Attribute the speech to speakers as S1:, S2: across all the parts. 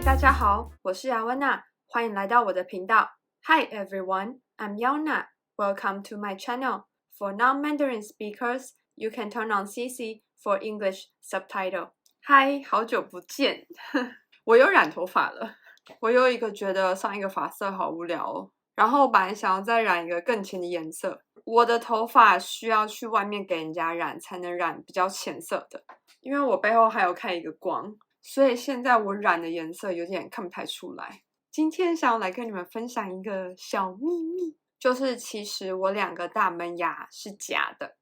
S1: 大家好，我是雅文娜，欢迎来到我的频道。Hi everyone, I'm Yaona. Welcome to my channel. For non-Mandarin speakers, you can turn on CC for English subtitle. Hi, 好久不见，我又染头发了。我有一个觉得上一个发色好无聊哦，然后我本来想要再染一个更浅的颜色。我的头发需要去外面给人家染才能染比较浅色的，因为我背后还有开一个光，所以现在我染的颜色有点看不太出来。今天想要来跟你们分享一个小秘密，就是其实我2个大门牙是假的。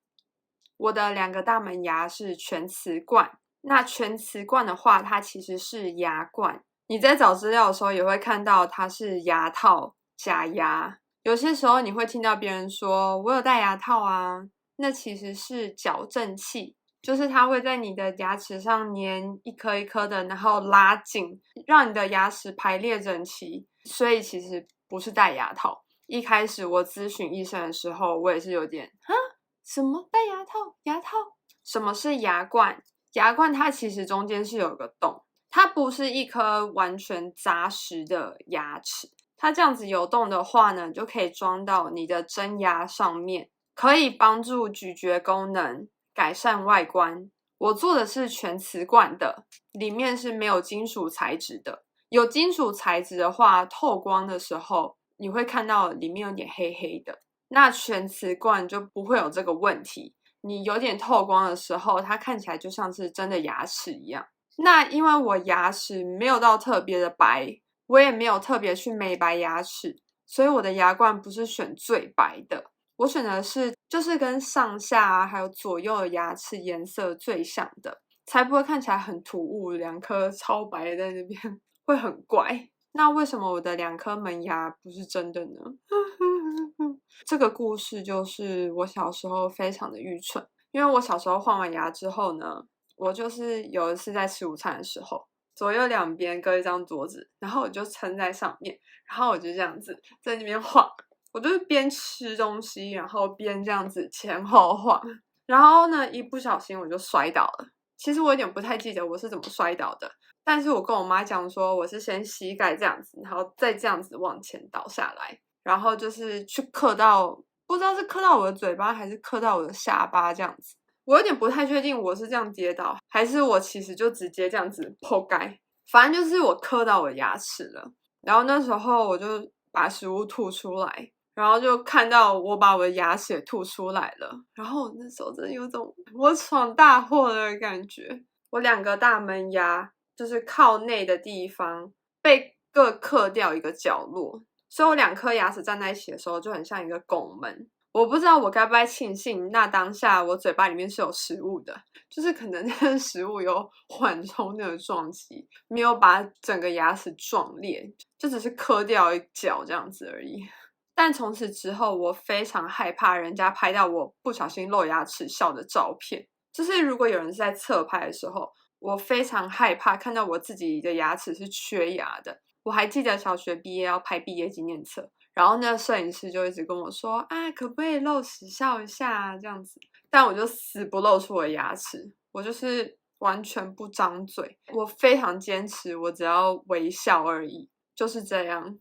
S1: 我的2个大门牙是全瓷冠，那全瓷冠的话，它其实是牙冠。你在找资料的时候也会看到它是牙套、假牙。有些时候你会听到别人说我有戴牙套啊，那其实是矫正器，就是它会在你的牙齿上粘一颗一颗的，然后拉紧，让你的牙齿排列整齐，所以其实不是戴牙套。一开始我咨询医生的时候，我也是有点什么戴牙套？牙套？什么是牙冠？牙冠它其实中间是有个洞，它不是一颗完全扎实的牙齿。它这样子有洞的话呢，就可以装到你的真牙上面，可以帮助咀嚼功能，改善外观。我做的是全瓷冠的，里面是没有金属材质的。有金属材质的话，透光的时候你会看到里面有点黑黑的。那全瓷冠就不会有这个问题。你有点透光的时候，它看起来就像是真的牙齿一样。那因为我牙齿没有到特别的白，我也没有特别去美白牙齿，所以我的牙冠不是选最白的，我选的是就是跟上下还有左右的牙齿颜色最像的，才不会看起来很突兀，2颗超白的在那边会很怪。那为什么我的2颗门牙不是真的呢？这个故事就是我小时候非常的愚蠢，因为我小时候换完牙之后呢，我就是有一次在吃午餐的时候，左右2边搁一张桌子，然后我就撑在上面，然后我就这样子在那边晃，我就是边吃东西，然后边这样子前后晃，然后呢一不小心我就摔倒了。其实我有点不太记得我是怎么摔倒的，但是我跟我妈讲说我是先膝盖这样子，然后再这样子往前倒下来，然后就是去磕到，不知道是磕到我的嘴巴还是磕到我的下巴这样子。我有点不太确定我是这样跌倒，还是我其实就直接这样子破盖，反正就是我磕到我的牙齿了。然后那时候我就把食物吐出来，然后就看到我把我的牙齿也吐出来了，然后我那时候真的有种我闯大祸的感觉。我2个大门牙就是靠内的地方被各刻掉一个角落，所以我2颗牙齿站在一起的时候就很像一个拱门。我不知道我该不该庆幸那当下我嘴巴里面是有食物的，就是可能那个食物有缓冲那个撞击，没有把整个牙齿撞裂，就只是磕掉一角这样子而已。但从此之后我非常害怕人家拍到我不小心露牙齿笑的照片，就是如果有人是在侧拍的时候，我非常害怕看到我自己的牙齿是缺牙的。我还记得小学毕业要拍毕业纪念册，然后那个摄影师就一直跟我说可不可以露齿笑一下这样子，但我就死不露出我的牙齿，我就是完全不张嘴，我非常坚持我只要微笑而已，就是这样。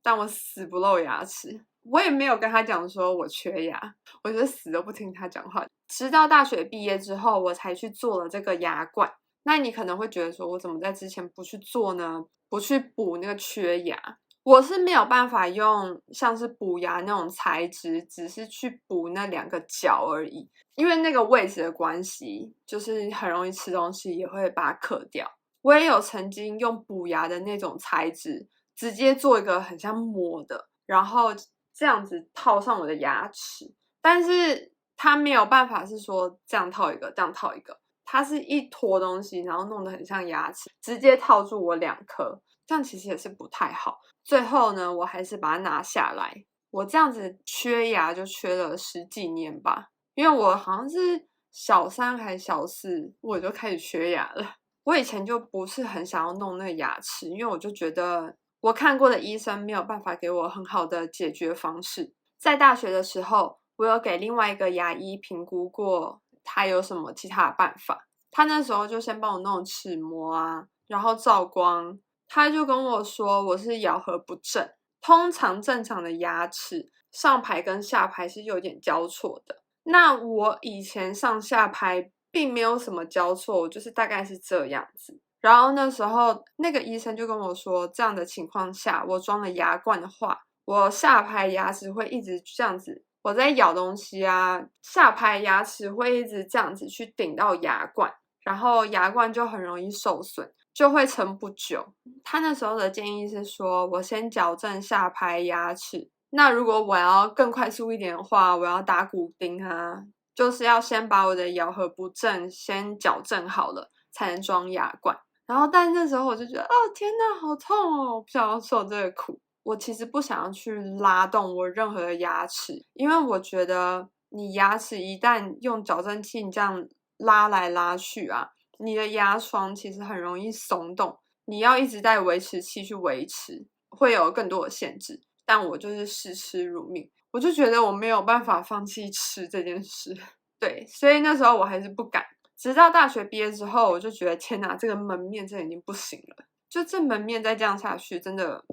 S1: 但我死不露牙齿，我也没有跟他讲说我缺牙，我就死都不听他讲话。直到大学毕业之后，我才去做了这个牙冠。那你可能会觉得说，我怎么在之前不去做呢？不去补那个缺牙？我是没有办法用像是补牙那种材质，只是去补那2个角而已，因为那个位置的关系，就是很容易吃东西也会把它刻掉。我也有曾经用补牙的那种材质，直接做一个很像膜的，然后这样子套上我的牙齿，但是它没有办法是说这样套一个，这样套一个，它是一坨东西，然后弄得很像牙齿，直接套住我2颗，这样其实也是不太好。最后呢，我还是把它拿下来。我这样子缺牙就缺了10几年吧，因为我好像是小3还小4，我就开始缺牙了。我以前就不是很想要弄那个牙齿，因为我就觉得我看过的医生没有办法给我很好的解决方式。在大学的时候，我有给另外一个牙医评估过他有什么其他的办法，他那时候就先帮我弄齿模啊，然后照光，他就跟我说我是咬合不正。通常正常的牙齿上排跟下排是有点交错的，那我以前上下排并没有什么交错，我就是大概是这样子。然后那时候那个医生就跟我说，这样的情况下，我装了牙冠的话，我下排牙齿会一直这样子，我在咬东西啊，下排牙齿会一直这样子去顶到牙冠，然后牙冠就很容易受损，就会撑不久。他那时候的建议是说，我先矫正下排牙齿。那如果我要更快速一点的话，我要打骨钉啊，就是要先把我的咬合不正先矫正好了，才能装牙冠。然后，但那时候我就觉得，哦天呐，好痛哦！我不想要受这个苦。我其实不想要去拉动我任何的牙齿，因为我觉得你牙齿一旦用矫正器你这样拉来拉去啊，你的牙床其实很容易松动，你要一直带维持器去维持，会有更多的限制。但我就是视吃如命，我就觉得我没有办法放弃吃这件事。对，所以那时候我还是不敢。直到大学毕业之后，我就觉得天哪，这个门面真的已经不行了。就这门面再这样下去，真的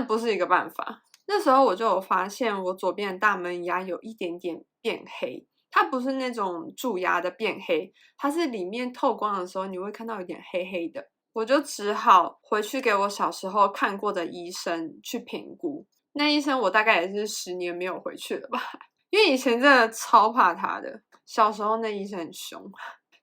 S1: 不是一个办法。那时候我就有发现，我左边的大门牙有一点点变黑，它不是那种蛀牙的变黑，它是里面透光的时候你会看到有点黑黑的。我就只好回去给我小时候看过的医生去评估。那医生我大概也是10年没有回去了吧，因为以前真的超怕他的。小时候那医生很凶。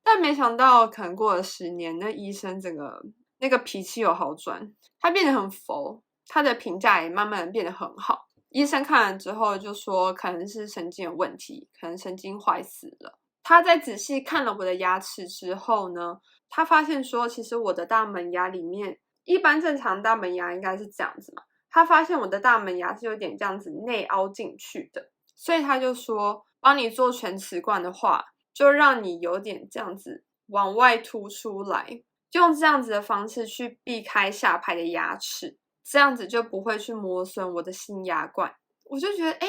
S1: 但没想到，可能过了10年，那医生整个那个脾气有好转，他变得很佛，他的评价也慢慢的变得很好。医生看完之后就说，可能是神经有问题，可能神经坏死了。他在仔细看了我的牙齿之后呢，他发现说，其实我的大门牙里面，一般正常大门牙应该是这样子嘛，他发现我的大门牙是有点这样子内凹进去的，所以他就说，帮你做全瓷冠的话，就让你有点这样子往外凸出来，用这样子的方式去避开下排的牙齿，这样子就不会去磨损我的新牙冠。我就觉得，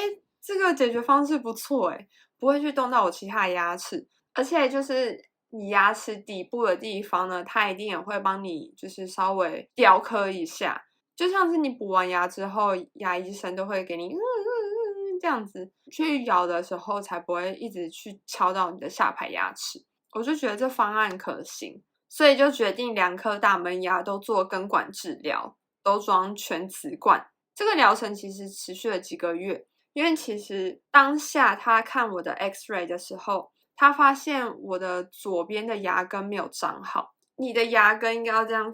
S1: 这个解决方式不错，不会去动到我其他的牙齿，而且就是你牙齿底部的地方呢，它一定也会帮你就是稍微雕刻一下，就像是你补完牙之后，牙医生都会给你这样子去咬的时候，才不会一直去敲到你的下排牙齿。我就觉得这方案可行，所以就决定2颗大门牙都做根管治疗，都装全瓷冠。这个疗程其实持续了几个月，因为其实当下他看我的 X-ray 的时候，他发现我的左边的牙根没有长好。你的牙根应该要这样，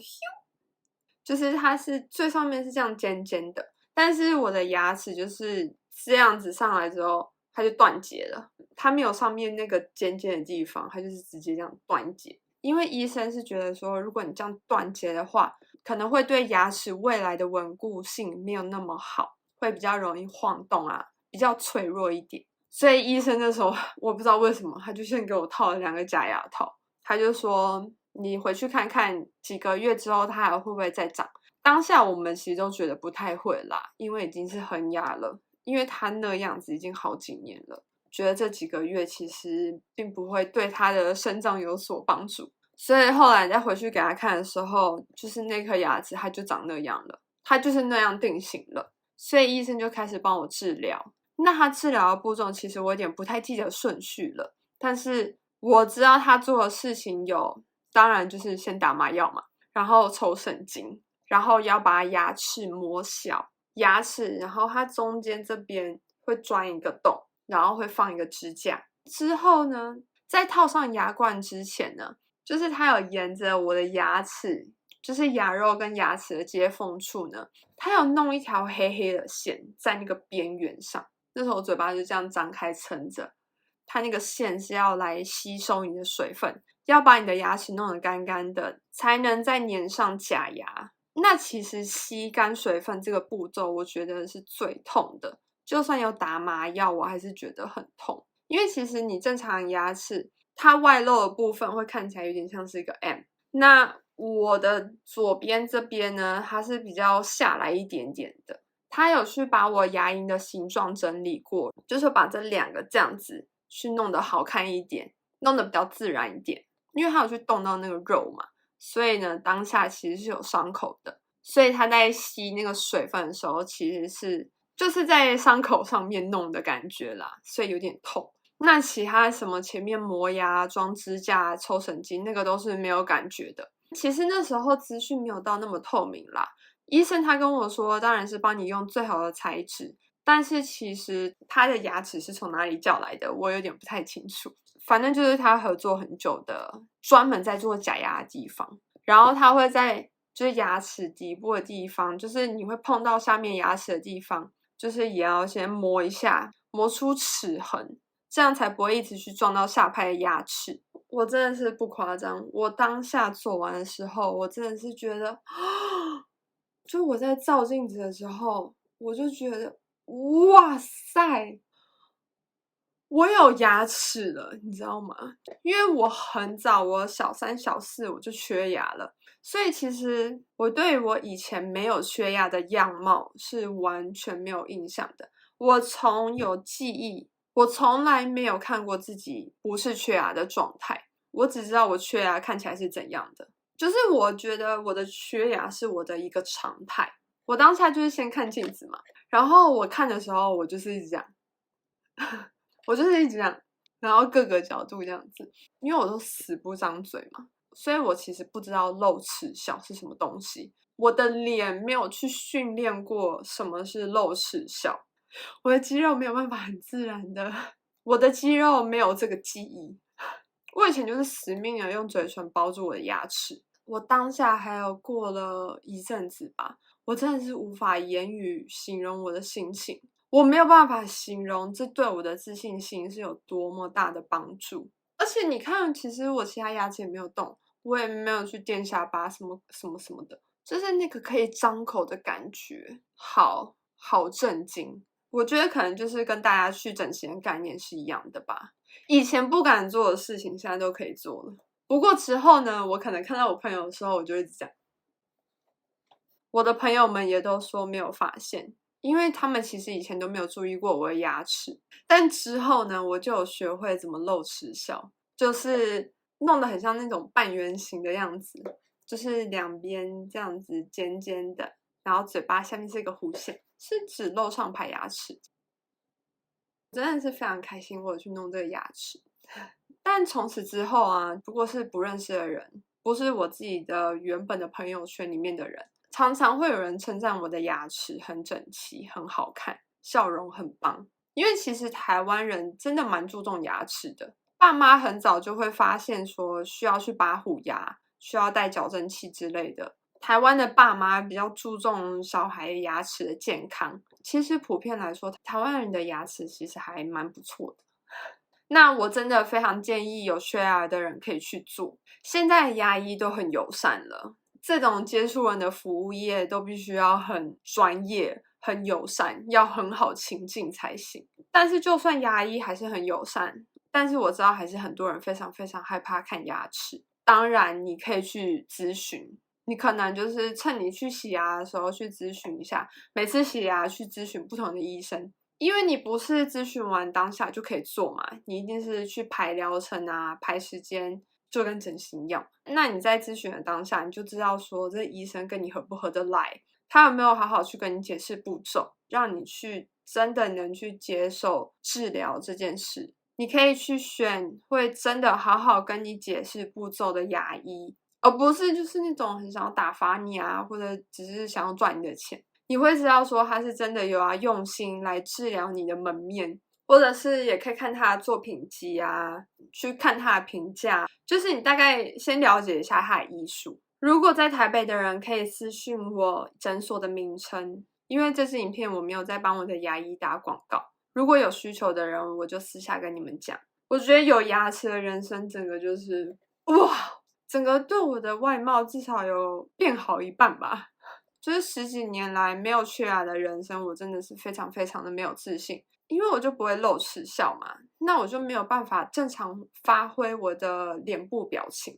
S1: 就是它是最上面是这样尖尖的，但是我的牙齿就是这样子上来之后，它就断节了。它没有上面那个尖尖的地方，它就是直接这样断节。因为医生是觉得说，如果你这样断节的话，可能会对牙齿未来的稳固性没有那么好，会比较容易晃动啊，比较脆弱一点。所以医生那时候我不知道为什么，他就先给我套了2个假牙套，他就说你回去看看几个月之后它还会不会再长。当下我们其实都觉得不太会啦，因为已经是恒牙了，因为它那样子已经好几年了，觉得这几个月其实并不会对它的生长有所帮助。所以后来再回去给他看的时候，就是那颗牙齿它就长那样了，它就是那样定型了。所以医生就开始帮我治疗。那他治疗的步骤其实我有点不太记得顺序了，但是我知道他做的事情有，当然就是先打麻药嘛，然后抽神经，然后要把牙齿磨小，牙齿，然后它中间这边会钻一个洞，然后会放一个支架。之后呢，在套上牙冠之前呢，就是他有沿着我的牙齿，就是牙肉跟牙齿的接缝处呢，他有弄一条黑黑的线在那个边缘上。那时候我嘴巴就这样张开撑着，它那个线是要来吸收你的水分，要把你的牙齿弄得干干的，才能再粘上假牙。那其实吸干水分这个步骤，我觉得是最痛的。就算有打麻药，我还是觉得很痛，因为其实你正常牙齿，它外露的部分会看起来有点像是一个 M。那我的左边这边呢，它是比较下来一点点的。他有去把我牙龈的形状整理过，就是把这2个这样子去弄得好看一点，弄得比较自然一点。因为他有去动到那个肉嘛，所以呢，当下其实是有伤口的。所以他在吸那个水分的时候，其实就是在伤口上面弄的感觉啦，所以有点痛。那其他什么前面磨牙、装支架、抽神经，那个都是没有感觉的。其实那时候资讯没有到那么透明啦。医生他跟我说，当然是帮你用最好的材质，但是其实他的牙齿是从哪里叫来的，我有点不太清楚。反正就是他合作很久的，专门在做假牙的地方，然后他会在就是牙齿底部的地方，就是你会碰到下面牙齿的地方，就是也要先磨一下，磨出齿痕，这样才不会一直去撞到下排的牙齿。我真的是不夸张，我当下做完的时候，我真的是觉得，就我在照镜子的时候，我就觉得，哇塞，我有牙齿了，你知道吗？因为我很早，我小3、小4我就缺牙了，所以其实我对我以前没有缺牙的样貌是完全没有印象的。我从有记忆，我从来没有看过自己不是缺牙的状态，我只知道我缺牙看起来是怎样的。就是我觉得我的缺牙是我的一个常态。我当下就是先看镜子嘛，然后我看的时候，我就是一直这样。我就是一直这样，然后各个角度这样子，因为我都死不张嘴嘛，所以我其实不知道露齿笑是什么东西。我的脸没有去训练过什么是露齿笑，我的肌肉没有办法很自然的，我的肌肉没有这个记忆。我以前就是死命的用嘴唇包住我的牙齿，我当下还有过了一阵子吧，我真的是无法言语形容我的心情。我没有办法形容这对我的自信心是有多么大的帮助。而且你看，其实我其他牙齿也没有动，我也没有去垫下巴什么什么什么的，就是那个可以张口的感觉，好震惊。我觉得可能就是跟大家去整形的概念是一样的吧。以前不敢做的事情，现在都可以做了。不过之后呢，我可能看到我朋友的时候，我就一直讲，我的朋友们也都说没有发现。因为他们其实以前都没有注意过我的牙齿，但之后呢，我就有学会怎么露齿笑，就是弄得很像那种半圆形的样子，就是两边这样子尖尖的，然后嘴巴下面是一个弧线，是只露上排牙齿。真的是非常开心，我有去弄这个牙齿。但从此之后啊，如果是不认识的人，不是我自己的原本的朋友圈里面的人，常常会有人称赞我的牙齿很整齐、很好看，笑容很棒。因为其实台湾人真的蛮注重牙齿的，爸妈很早就会发现说需要去拔虎牙，需要戴矫正器之类的。台湾的爸妈比较注重小孩牙齿的健康，其实普遍来说，台湾人的牙齿其实还蛮不错的。那我真的非常建议有缺牙的人可以去做。现在牙医都很友善了，这种接触人的服务业都必须要很专业、很友善，要很好亲近才行。但是就算牙医还是很友善，但是我知道还是很多人非常非常害怕看牙齿。当然，你可以去咨询。你可能就是趁你去洗牙的时候去咨询一下，每次洗牙去咨询不同的医生，因为你不是咨询完当下就可以做嘛，你一定是去排疗程啊，排时间，就跟整形一样。那你在咨询的当下，你就知道说这医生跟你合不合得来，他有没有好好去跟你解释步骤，让你去真的能去接受治疗这件事。你可以去选会真的好好跟你解释步骤的牙医，而不是就是那种很想要打发你啊，或者只是想要赚你的钱。你会知道说他是真的有用心来治疗你的门面，或者是也可以看他的作品集啊，去看他的评价，就是你大概先了解一下他的医术。如果在台北的人可以私讯我诊所的名称，因为这支影片我没有在帮我的牙医打广告。如果有需求的人，我就私下跟你们讲。我觉得有牙齿的人生，整个就是哇，整个对我的外貌至少有变好一半吧。就是10几年来没有缺牙的人生，我真的是非常非常的没有自信，因为我就不会露齿笑嘛，那我就没有办法正常发挥我的脸部表情。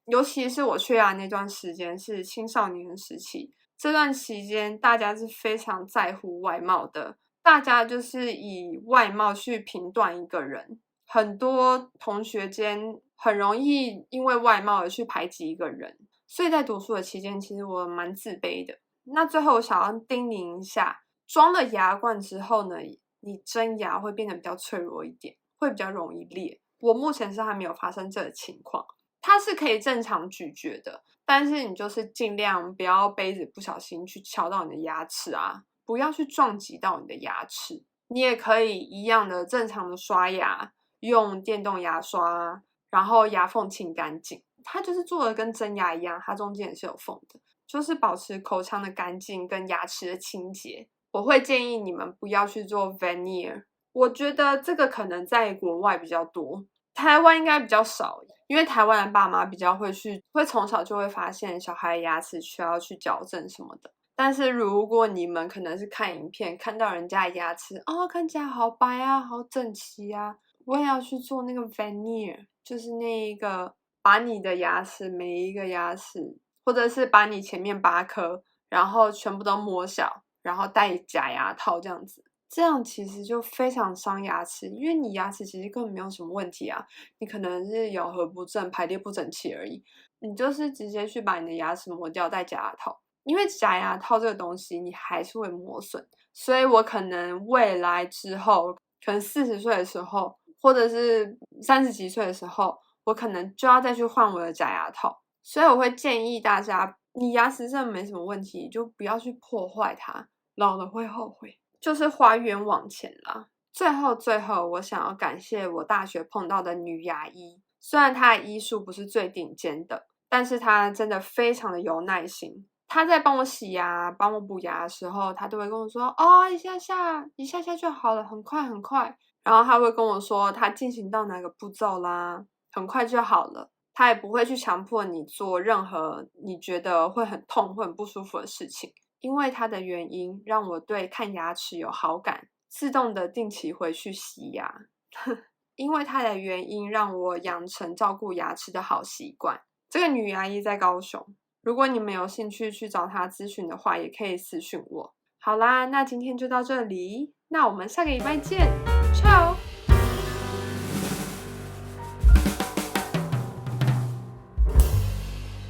S1: 尤其是我缺牙那段时间是青少年的时期，这段期间大家是非常在乎外貌的。大家就是以外貌去评断一个人，很多同学间很容易因为外貌而去排挤一个人，所以在读书的期间，其实我蛮自卑的。那最后我想要叮咛一下，装了牙冠之后呢，你真牙会变得比较脆弱一点，会比较容易裂。我目前是还没有发生这个情况，它是可以正常咀嚼的，但是你就是尽量不要杯子不小心去敲到你的牙齿啊，不要去撞击到你的牙齿。你也可以一样的正常的刷牙，用电动牙刷，然后牙缝清干净。它就是做的跟真牙一样，它中间也是有缝的，就是保持口腔的干净跟牙齿的清洁。我会建议你们不要去做 veneer， 我觉得这个可能在国外比较多，台湾应该比较少，因为台湾的爸妈比较会从小就会发现小孩的牙齿需要去矫正什么的。但是如果你们可能是看影片看到人家的牙齿看起来好白啊，好整齐啊，我也要去做那个 veneer， 就是那一个把你的牙齿每一个牙齿，或者是把你前面8颗，然后全部都磨小，然后戴假牙套这样子。这样其实就非常伤牙齿，因为你牙齿其实根本没有什么问题啊，你可能是咬合不正、排列不整齐而已，你就是直接去把你的牙齿磨掉，戴假牙套。因为假牙套这个东西你还是会磨损，所以我可能未来之后，可能40岁的时候，或者是30几岁的时候，我可能就要再去换我的假牙套。所以我会建议大家，你牙齿真的没什么问题，就不要去破坏它，老了会后悔。就是花冤枉钱啦。最后，我想要感谢我大学碰到的女牙医，虽然她的医术不是最顶尖的，但是她真的非常的有耐心。他在帮我洗牙、帮我补牙的时候，他都会跟我说：“一下下就好了，很快很快。”然后他会跟我说他进行到哪个步骤啦，很快就好了。他也不会去强迫你做任何你觉得会很痛、会很不舒服的事情，因为他的原因让我对看牙齿有好感，自动的定期回去洗牙。因为他的原因让我养成照顾牙齿的好习惯。这个女牙医在高雄。如果你们有兴趣去找他咨询的话，也可以私讯我。好啦，那今天就到这里，那我们下个礼拜见，ciao。